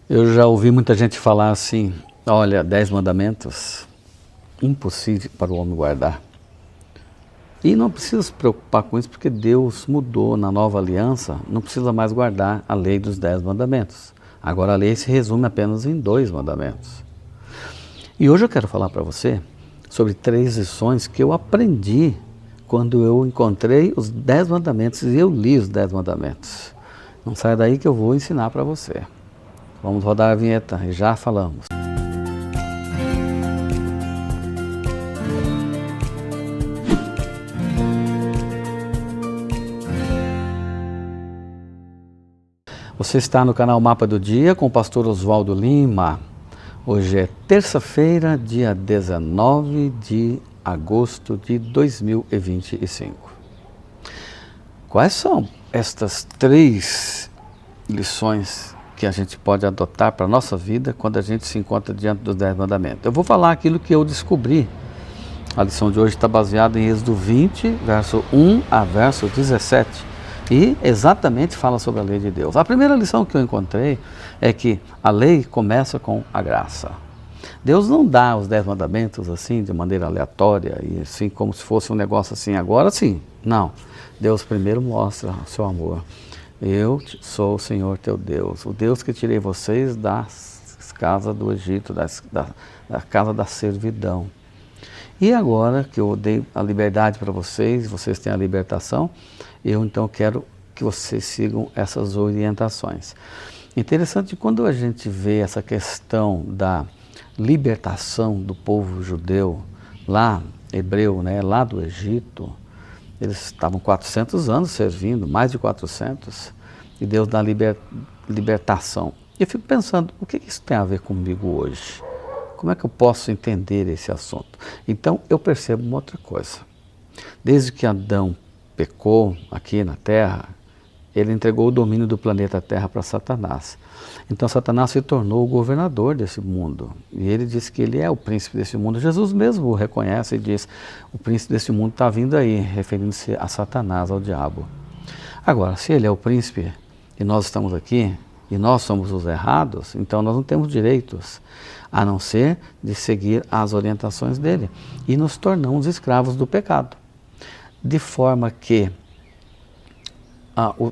Eu já ouvi muita gente falar assim, olha, 10 mandamentos, impossível para o homem guardar. E não precisa se preocupar com isso, porque Deus mudou na nova aliança, não precisa mais guardar a lei dos 10 mandamentos. Agora a lei se resume apenas em 2 mandamentos. E hoje eu quero falar para você sobre 3 lições que eu aprendi quando eu encontrei os 10 mandamentos e eu li os 10 mandamentos. Não saia daí que eu vou ensinar para você. Vamos rodar a vinheta e já falamos. Você está no canal Mapa do Dia com o pastor Oswaldo Lima. Hoje é terça-feira, dia 19 de agosto de 2025. Quais são estas 3 lições que a gente pode adotar para a nossa vida quando a gente se encontra diante dos 10 mandamentos? Eu vou falar aquilo que eu descobri. A lição de hoje está baseada em Êxodo 20, verso 1 a verso 17. E exatamente fala sobre a lei de Deus. A primeira lição que eu encontrei é que a lei começa com a graça. Deus não dá os 10 mandamentos assim, de maneira aleatória, e assim como se fosse um negócio assim, agora sim. Não. Deus primeiro mostra o seu amor. Eu sou o Senhor teu Deus, o Deus que tirei vocês da casa do Egito, da casa da servidão. E agora que eu dei a liberdade para vocês, vocês têm a libertação, eu então quero que vocês sigam essas orientações. Interessante, quando a gente vê essa questão da libertação do povo judeu, lá, hebreu, né, lá do Egito, eles estavam 400 anos servindo, mais de 400, e Deus dá libertação. E eu fico pensando, o que isso tem a ver comigo hoje? Como é que eu posso entender esse assunto? Então, eu percebo uma outra coisa. Desde que Adão pecou aqui na Terra, ele entregou o domínio do planeta Terra para Satanás. Então, Satanás se tornou o governador desse mundo. E ele diz que ele é o príncipe desse mundo. Jesus mesmo o reconhece e diz, o príncipe desse mundo está vindo aí, referindo-se a Satanás, ao diabo. Agora, se ele é o príncipe e nós estamos aqui, e nós somos os errados, então nós não temos direitos, a não ser de seguir as orientações dele. E nos tornamos escravos do pecado. De forma que,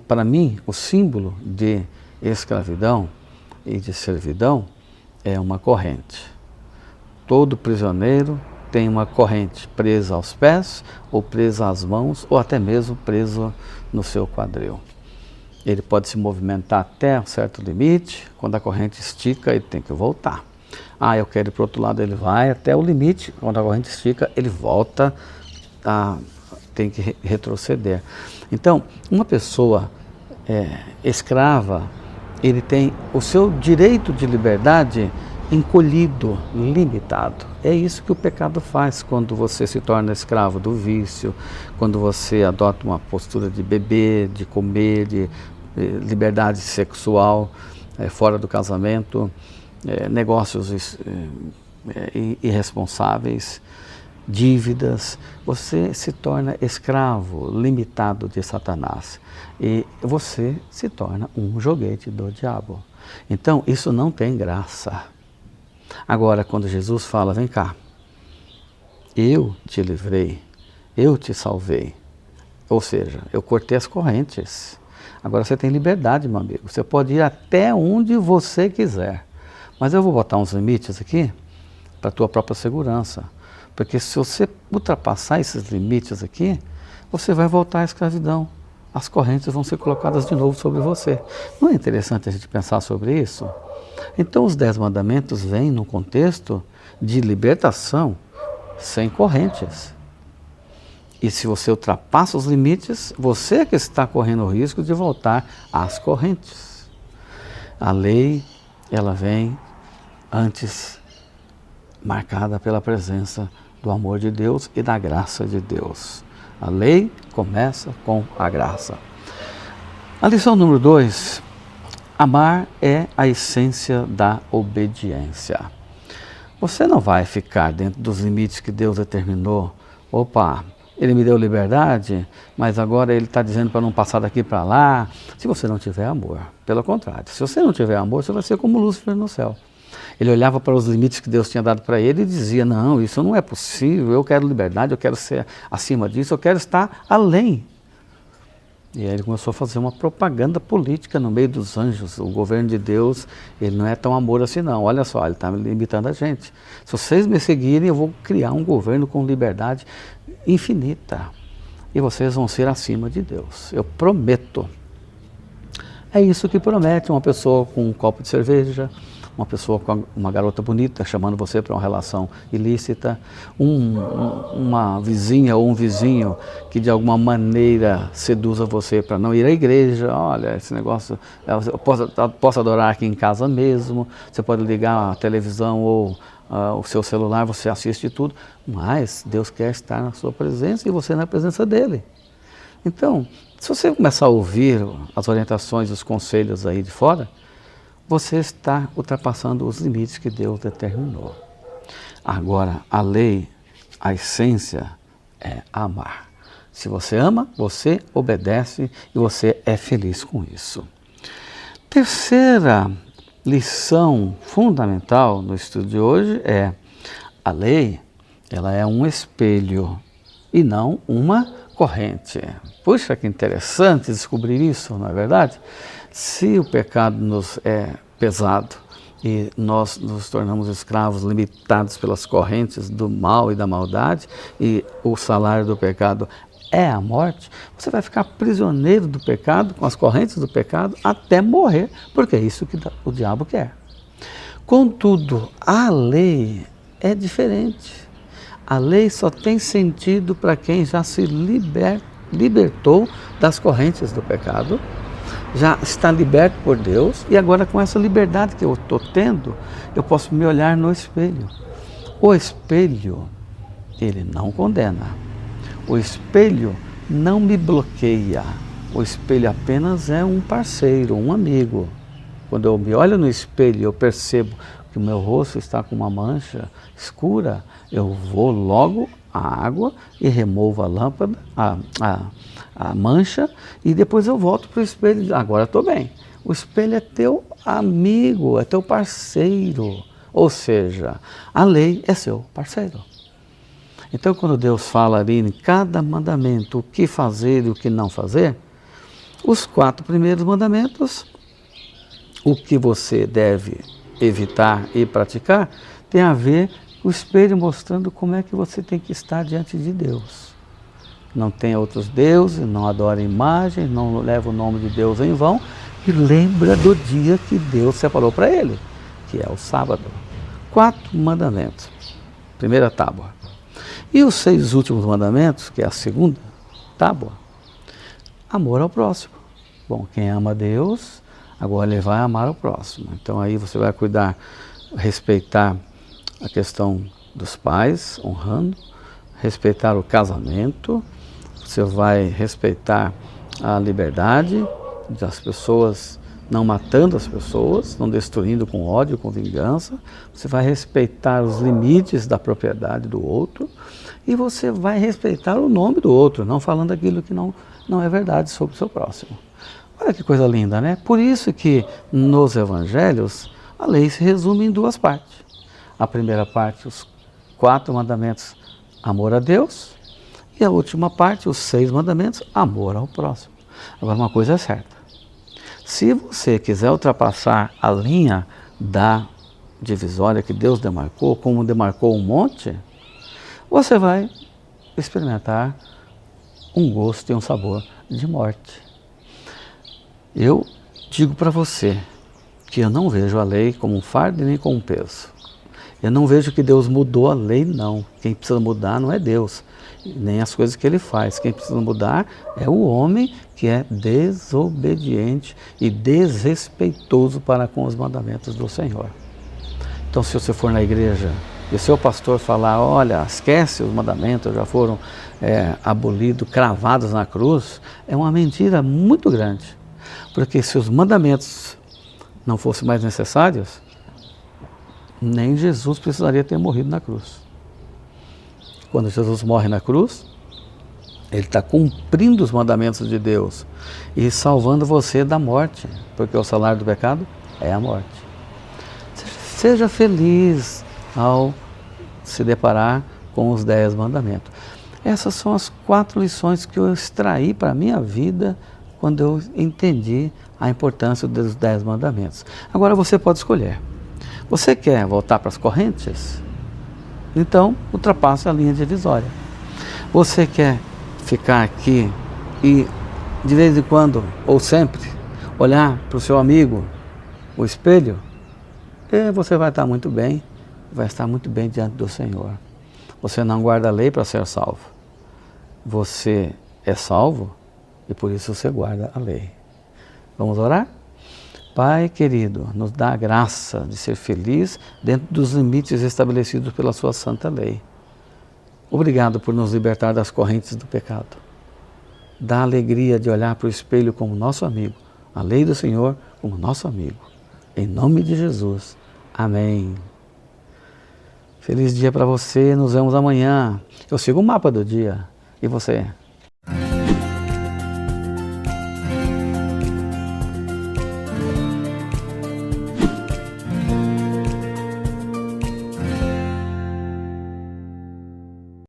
para mim, o símbolo de escravidão e de servidão é uma corrente. Todo prisioneiro tem uma corrente presa aos pés, ou presa às mãos, ou até mesmo preso no seu quadril. Ele pode se movimentar até um certo limite, quando a corrente estica, ele tem que voltar. Eu quero ir para o outro lado, ele vai até o limite, quando a corrente estica, ele volta, tem que retroceder. Então, uma pessoa escrava, ele tem o seu direito de liberdade encolhido, limitado. É isso que o pecado faz quando você se torna escravo do vício, quando você adota uma postura de beber, de comer, de liberdade sexual, fora do casamento, negócios irresponsáveis, dívidas. Você se torna escravo, limitado de Satanás. E você se torna um joguete do diabo. Então, isso não tem graça. Agora, quando Jesus fala, vem cá, eu te livrei, eu te salvei, ou seja, eu cortei as correntes. Agora você tem liberdade, meu amigo, você pode ir até onde você quiser, mas eu vou botar uns limites aqui para a tua própria segurança, porque se você ultrapassar esses limites aqui, você vai voltar à escravidão, as correntes vão ser colocadas de novo sobre você. Não é interessante a gente pensar sobre isso? Então os 10 mandamentos vêm no contexto de libertação sem correntes. E se você ultrapassa os limites, você é que está correndo o risco de voltar às correntes. A lei, ela vem antes marcada pela presença do amor de Deus e da graça de Deus. A lei começa com a graça. A lição número 2, amar é a essência da obediência. Você não vai ficar dentro dos limites que Deus determinou. Opa, Ele me deu liberdade, mas agora ele está dizendo para não passar daqui para lá. Se você não tiver amor, pelo contrário, se você não tiver amor, você vai ser como Lúcifer no céu. Ele olhava para os limites que Deus tinha dado para ele e dizia, não, isso não é possível, eu quero liberdade, eu quero ser acima disso, eu quero estar além. E aí ele começou a fazer uma propaganda política no meio dos anjos. O governo de Deus, ele não é tão amor assim não. Olha só, ele está limitando a gente. Se vocês me seguirem, eu vou criar um governo com liberdade infinita. E vocês vão ser acima de Deus. Eu prometo. É isso que promete uma pessoa com um copo de cerveja, uma pessoa com uma garota bonita chamando você para uma relação ilícita, uma vizinha ou um vizinho que de alguma maneira seduza você para não ir à igreja. Olha, esse negócio, eu posso adorar aqui em casa mesmo, você pode ligar a televisão ou o seu celular, você assiste tudo, mas Deus quer estar na sua presença e você na presença dele. Então, se você começar a ouvir as orientações e os conselhos aí de fora, você está ultrapassando os limites que Deus determinou. Agora, a lei, a essência é amar. Se você ama, você obedece e você é feliz com isso. Terceira lição fundamental no estudo de hoje é: a lei, ela é um espelho e não uma corrente. Puxa, que interessante descobrir isso, não é verdade? Se o pecado nos é pesado e nós nos tornamos escravos limitados pelas correntes do mal e da maldade, e o salário do pecado é a morte, você vai ficar prisioneiro do pecado, com as correntes do pecado, até morrer, porque é isso que o diabo quer. Contudo, a lei é diferente. A lei só tem sentido para quem já se libertou das correntes do pecado, já está liberto por Deus, e agora com essa liberdade que eu estou tendo, eu posso me olhar no espelho. O espelho, ele não condena. O espelho não me bloqueia. O espelho apenas é um parceiro, um amigo. Quando eu me olho no espelho e eu percebo que o meu rosto está com uma mancha escura, eu vou logo à água e removo a lâmpada, a mancha, e depois eu volto para o espelho e digo, agora estou bem. O espelho é teu amigo, é teu parceiro. Ou seja, a lei é seu parceiro. Então, quando Deus fala ali em cada mandamento o que fazer e o que não fazer, os 4 primeiros mandamentos, o que você deve evitar e praticar, tem a ver com o espelho mostrando como é que você tem que estar diante de Deus. Não tenha outros deuses, não adore imagens, não leve o nome de Deus em vão, e lembra do dia que Deus separou para ele, que é o sábado. 4 mandamentos, primeira tábua. E os 6 últimos mandamentos, que é a segunda tábua, amor ao próximo. Bom, quem ama Deus, agora ele vai amar o próximo. Então aí você vai cuidar, respeitar a questão dos pais, honrando, respeitar o casamento, você vai respeitar a liberdade das pessoas, não matando as pessoas, não destruindo com ódio, com vingança, você vai respeitar os limites da propriedade do outro e você vai respeitar o nome do outro, não falando aquilo que não é verdade sobre o seu próximo. Olha que coisa linda, né? Por isso que nos evangelhos a lei se resume em 2 partes. A primeira parte, os 4 mandamentos, amor a Deus, e a última parte, os 6 mandamentos, amor ao próximo. Agora, uma coisa é certa: se você quiser ultrapassar a linha da divisória que Deus demarcou, como demarcou um monte, você vai experimentar um gosto e um sabor de morte. Eu digo para você que eu não vejo a lei como um fardo nem como um peso. Eu não vejo que Deus mudou a lei, não. Quem precisa mudar não é Deus, nem as coisas que Ele faz. Quem precisa mudar é o homem que é desobediente e desrespeitoso para com os mandamentos do Senhor. Então, se você for na igreja e o seu pastor falar, olha, esquece os mandamentos, já foram abolidos, cravados na cruz, é uma mentira muito grande. Porque se os mandamentos não fossem mais necessários, nem Jesus precisaria ter morrido na cruz. Quando Jesus morre na cruz, Ele está cumprindo os mandamentos de Deus e salvando você da morte, porque o salário do pecado é a morte. Seja feliz ao se deparar com os 10 mandamentos. Essas são as 4 lições que eu extraí para a minha vida quando eu entendi a importância dos 10 mandamentos. Agora você pode escolher. Você quer voltar para as correntes? Então, ultrapasse a linha divisória. Você quer ficar aqui e, de vez em quando, ou sempre, olhar para o seu amigo, o espelho? E você vai estar muito bem, vai estar muito bem diante do Senhor. Você não guarda a lei para ser salvo. Você é salvo e por isso você guarda a lei. Vamos orar? Pai querido, nos dá a graça de ser feliz dentro dos limites estabelecidos pela sua santa lei. Obrigado por nos libertar das correntes do pecado. Dá a alegria de olhar para o espelho como nosso amigo, a lei do Senhor como nosso amigo. Em nome de Jesus. Amém. Feliz dia para você, nos vemos amanhã. Eu sigo o mapa do dia. E você?